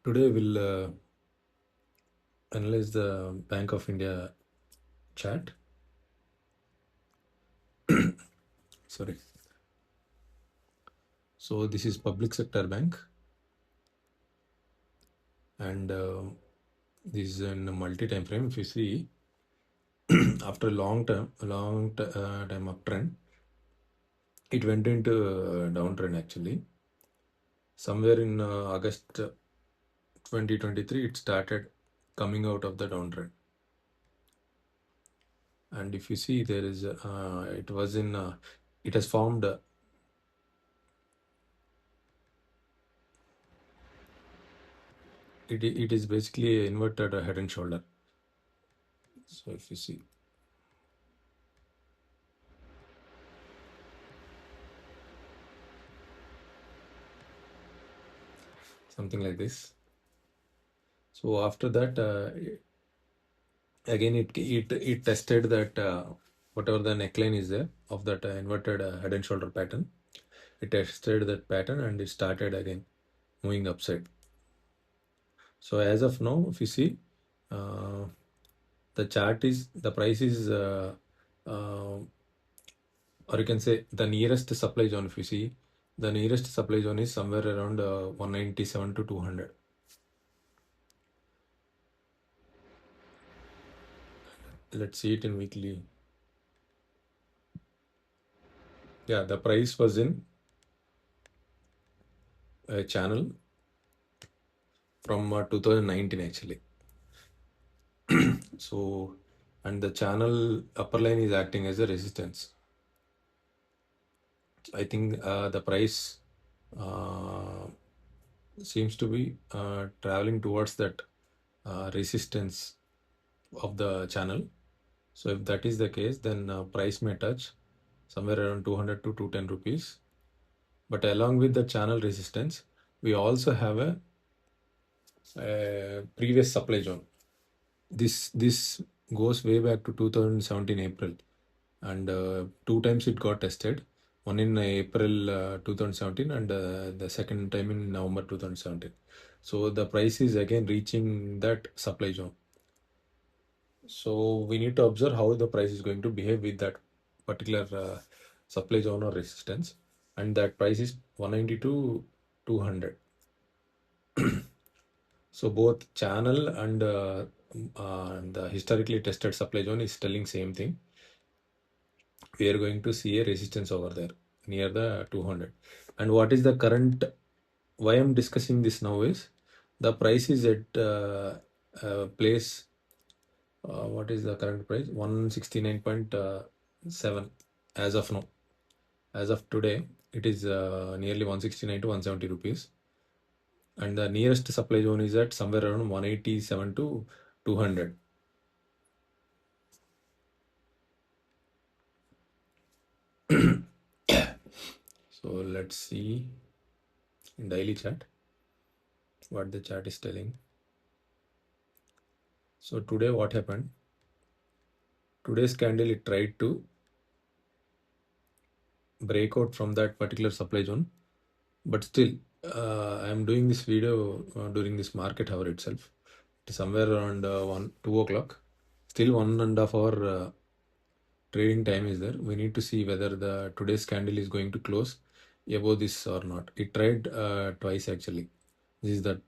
Today we'll analyze the Bank of India chart. Sorry. So this is public sector bank, and this is in a multi-time frame. If you see, after a long time uptrend, it went into downtrend actually. Somewhere in August 2023, it started coming out of the downtrend. And if you see, there is it has formed it is basically an inverted head and shoulder. So if you see, something like this. So after that, again it tested that whatever the neckline is there of that inverted head and shoulder pattern. It tested that pattern and it started again moving upside. So as of now, if you see, the price is or you can say the nearest supply zone. If you see, the nearest supply zone is somewhere around 197 to 200. Let's see it in weekly. Yeah, the price was in a channel from 2019 actually. So, and the channel upper line is acting as a resistance. I think the price seems to be traveling towards that resistance of the channel. So if that is the case, then price may touch somewhere around 200 to 210 rupees. But along with the channel resistance, we also have a previous supply zone. This goes way back to 2017 April, and two times it got tested. One in April 2017 and the second time in November 2017. So the price is again reaching that supply zone. So we need to observe how the price is going to behave with that particular supply zone or resistance, and that price is 190 to 200. So both channel and the historically tested supply zone is telling same thing. We are going to see a resistance over there near the 200. And what is the current? Why I'm discussing this now is the price is at place. What is the current price? 169.7 as of now. As of today, it is nearly 169 to 170 rupees. And the nearest supply zone is at somewhere around 187 to 200. So let's see in daily chart what the chart is telling. So today what happened? Today's candle, it tried to break out from that particular supply zone, but still I am doing this video during this market hour itself. It is somewhere around 2 o'clock. Still 1.5 hour trading time is there. We need to see whether the today's candle is going to close above this or not. It tried twice actually. This is the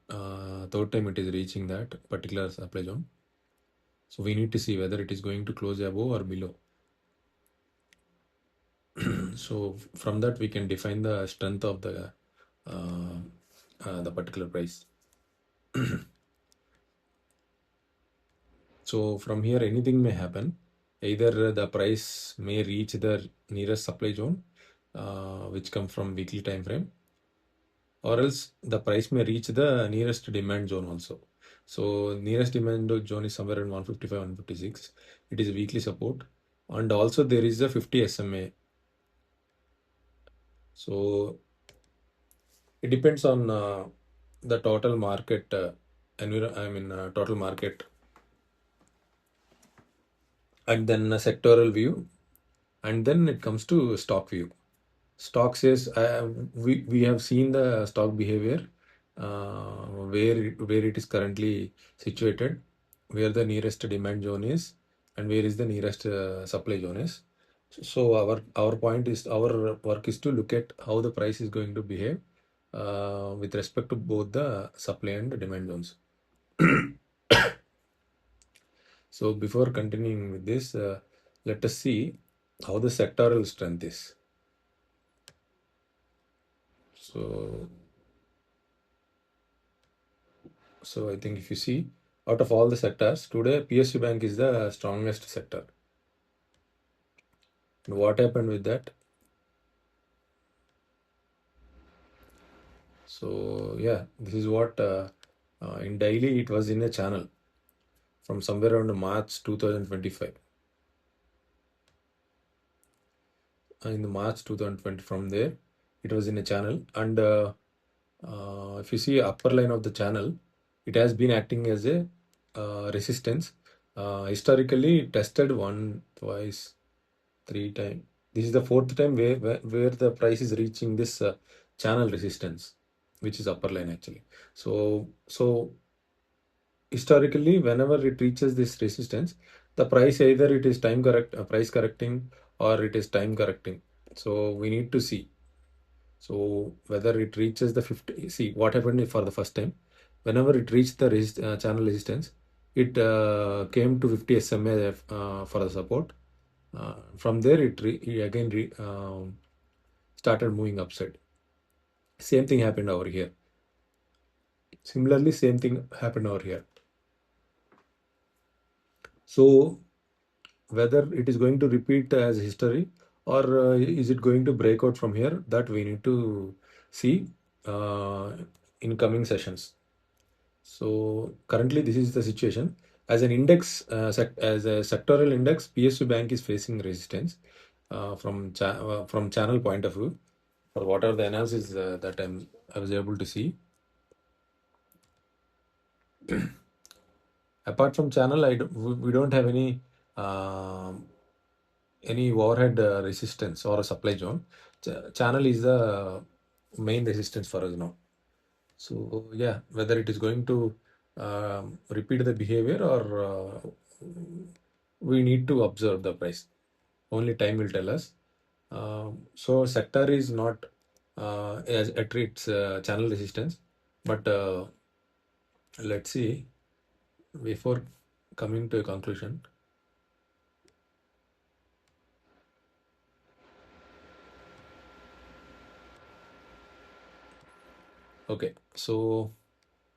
third time it is reaching that particular supply zone. So we need to see whether it is going to close above or below. So from that we can define the strength of the particular price. So from here anything may happen. Either the price may reach the nearest supply zone, which come from weekly time frame, or else the price may reach the nearest demand zone also. So nearest demand zone is somewhere in 155, 156. It is a weekly support, and also there is a 50 SMA. So it depends on the total market total market, and then a sectoral view, and then it comes to stock view. Stock says we have seen the stock behavior where it is currently situated, where the nearest demand zone is, and where is the nearest supply zone is. So our point is, our work is to look at how the price is going to behave with respect to both the supply and demand zones. So before continuing with this, let us see how the sectoral strength is. So, so I think if you see, out of all the sectors today, PSU Bank is the strongest sector. And what happened with that? So yeah, this is what in daily it was in a channel from somewhere around March 2025. In the March 2020, from there it was in a channel, and if you see upper line of the channel, it has been acting as a resistance. Historically it tested one, twice, three times. This is the fourth time where the price is reaching this channel resistance, which is upper line actually. So historically, whenever it reaches this resistance, the price either it is price correcting, or it is time correcting. So we need to see. So whether it reaches the 50, see what happened for the first time. Whenever it reached the channel resistance, it came to 50 SMA for the support. From there, it again started moving upside. Same thing happened over here. Similarly, same thing happened over here. So whether it is going to repeat as history, or is it going to break out from here, that we need to see uh, in coming sessions. So currently this is the situation. As an index, as a sectoral index, PSU Bank is facing resistance from channel point of view. For whatever the analysis that I was able to see. Apart from channel, we don't have any overhead resistance or a supply zone. Channel is the main resistance for us now. So yeah, whether it is going to repeat the behavior, or we need to observe the price. Only time will tell us. So sector is not as at its channel resistance, but let's see before coming to a conclusion. Okay, so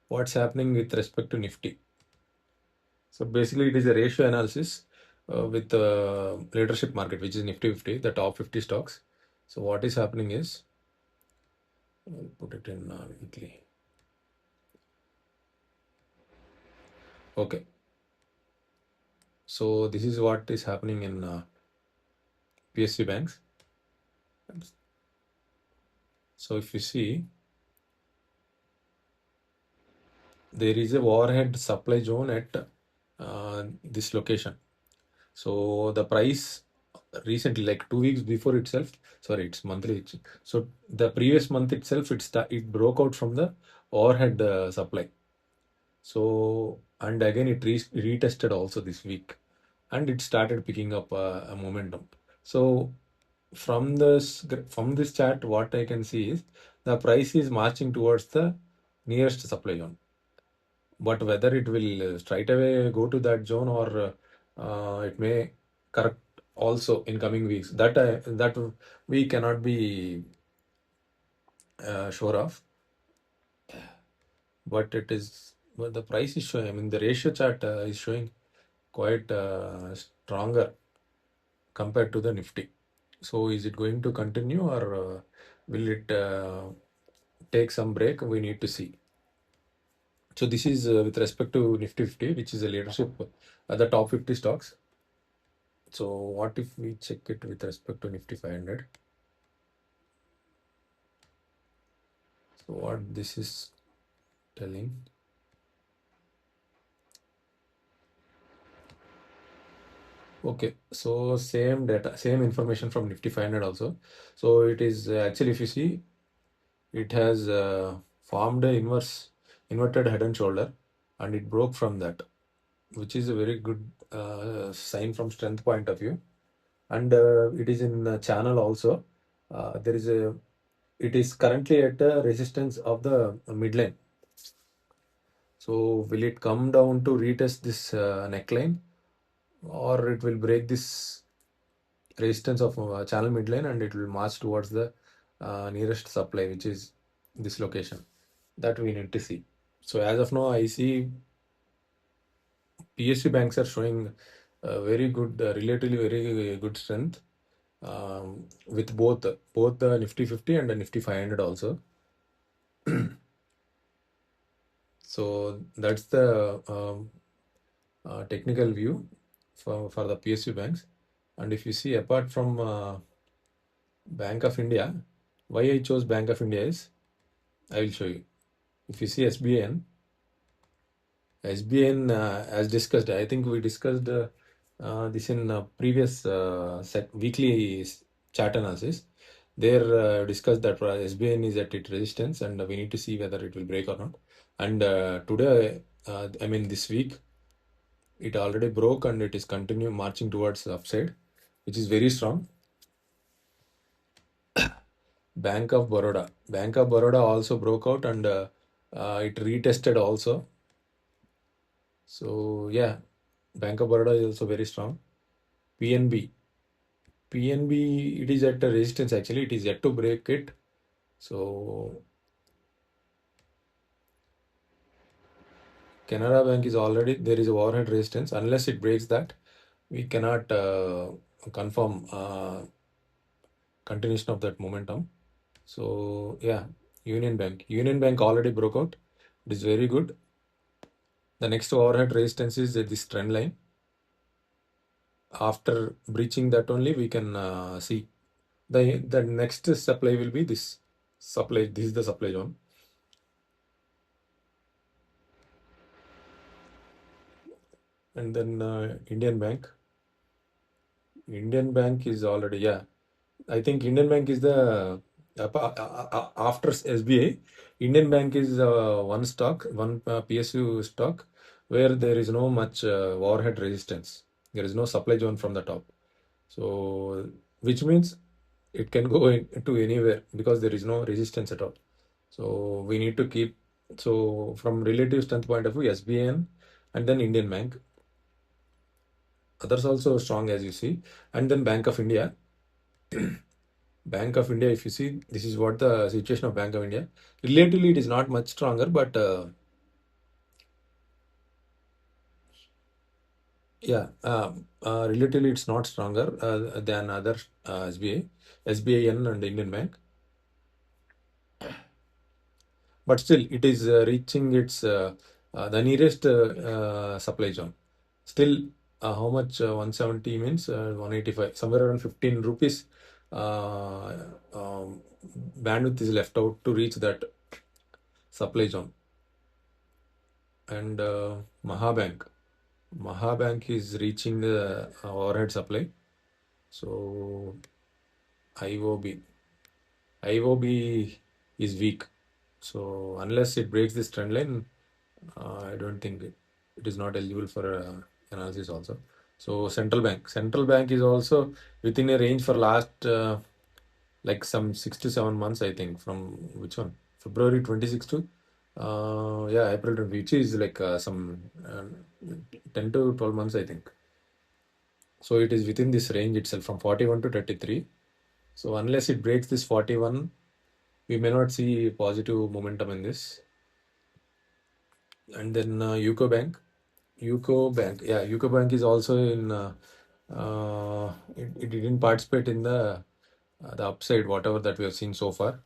what's happening with respect to Nifty? So basically, it is a ratio analysis with the leadership market, which is Nifty 50, the top 50 stocks. So what is happening is, I'll put it in weekly. Okay, so this is what is happening in PSU Banks. So if you see, there is a overhead supply zone at this location. So the price recently, like 2 weeks before itself, sorry, it's monthly. So the previous month itself, it broke out from the overhead supply. So, and again it retested also this week, and it started picking up a momentum. So from this chart, what I can see is the price is marching towards the nearest supply zone. But whether it will straight away go to that zone, or it may correct also in coming weeks, that we cannot be sure of. But the price is showing. I mean, the ratio chart is showing quite stronger compared to the Nifty. So is it going to continue, or will it take some break? We need to see. So this is with respect to Nifty 50, which is a leadership, the top 50 stocks. So what if we check it with respect to Nifty 500? So what this is telling. Okay, so same data, same information from Nifty 500 also. So it is actually, if you see, it has formed a inverted head and shoulder, and it broke from that, which is a very good sign from strength point of view. And it is in channel also. There is a It is currently at the resistance of the midline. So will it come down to retest this neckline, or it will break this resistance of channel midline and it will march towards the nearest supply, which is this location? That we need to see. So as of now, I see PSU banks are showing very good, relatively very good strength, with both the Nifty 50 and the Nifty 500 also. So that's the technical view for the PSU banks. And if you see, apart from Bank of India, why I chose Bank of India is, I will show you. If you see SBN, as discussed, I think we discussed this in previous weekly chart analysis. There discussed that SBN is at its resistance and we need to see whether it will break or not. And today, I mean this week, it already broke and it is continue marching towards the upside, which is very strong. Bank of Baroda also broke out and it retested also. So yeah, Bank of Baroda is also very strong. PNB, it is at a resistance actually. It is yet to break it. So Canara Bank is already, there is a overhead resistance. Unless it breaks that, we cannot confirm continuation of that momentum. So yeah, Union Bank already broke out. It is very good. The next overhead resistance is this trend line. After breaching that only, we can see the next supply will be this supply. This is the supply zone. And then Indian Bank is already, yeah. I think Indian Bank is the after SBI. Indian Bank is one stock, one PSU stock where there is no much overhead resistance. There is no supply zone from the top. So which means it can go to anywhere because there is no resistance at all. So we need to keep, so from relative strength point of view, SBN and then Indian Bank. Others also strong as you see. And then Bank of India. Bank of India, if you see, this is what the situation of Bank of India. Relatively, it is not much stronger, but yeah, relatively it's not stronger than other SBIN and Indian Bank. But still, it is reaching its the nearest supply zone. Still, how much? 170 means 185, somewhere around 15 rupees bandwidth is left out to reach that supply zone. And Mahabank is reaching the overhead supply. So IOB is weak. So unless it breaks this trend line, I don't think it is not eligible for analysis also. So central bank is also within a range for last like some 6 to 7 months, I think. From which one? February 26 to yeah, April 20, which is like some 10 to 12 months, I think. So it is within this range itself from 41 to 33. So unless it breaks this 41, we may not see positive momentum in this. And then UCO Bank. Yeah, UCO Bank is also in, it didn't participate in the upside, whatever that we have seen so far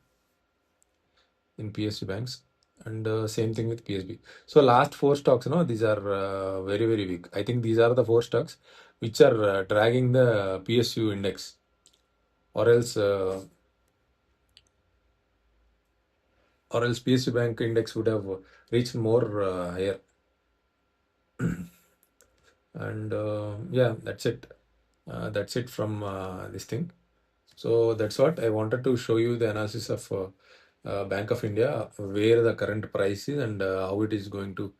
in PSU banks. And same thing with PSB. So last four stocks, these are very, very weak. I think these are the four stocks which are dragging the PSU index, or else PSU bank index would have reached more higher. And yeah, that's it. That's it from this thing. So that's what I wanted to show you, the analysis of Bank of India, where the current price is and how it is going to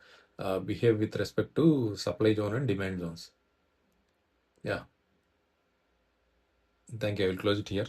behave with respect to supply zone and demand zones. Yeah, thank you. I will close it here.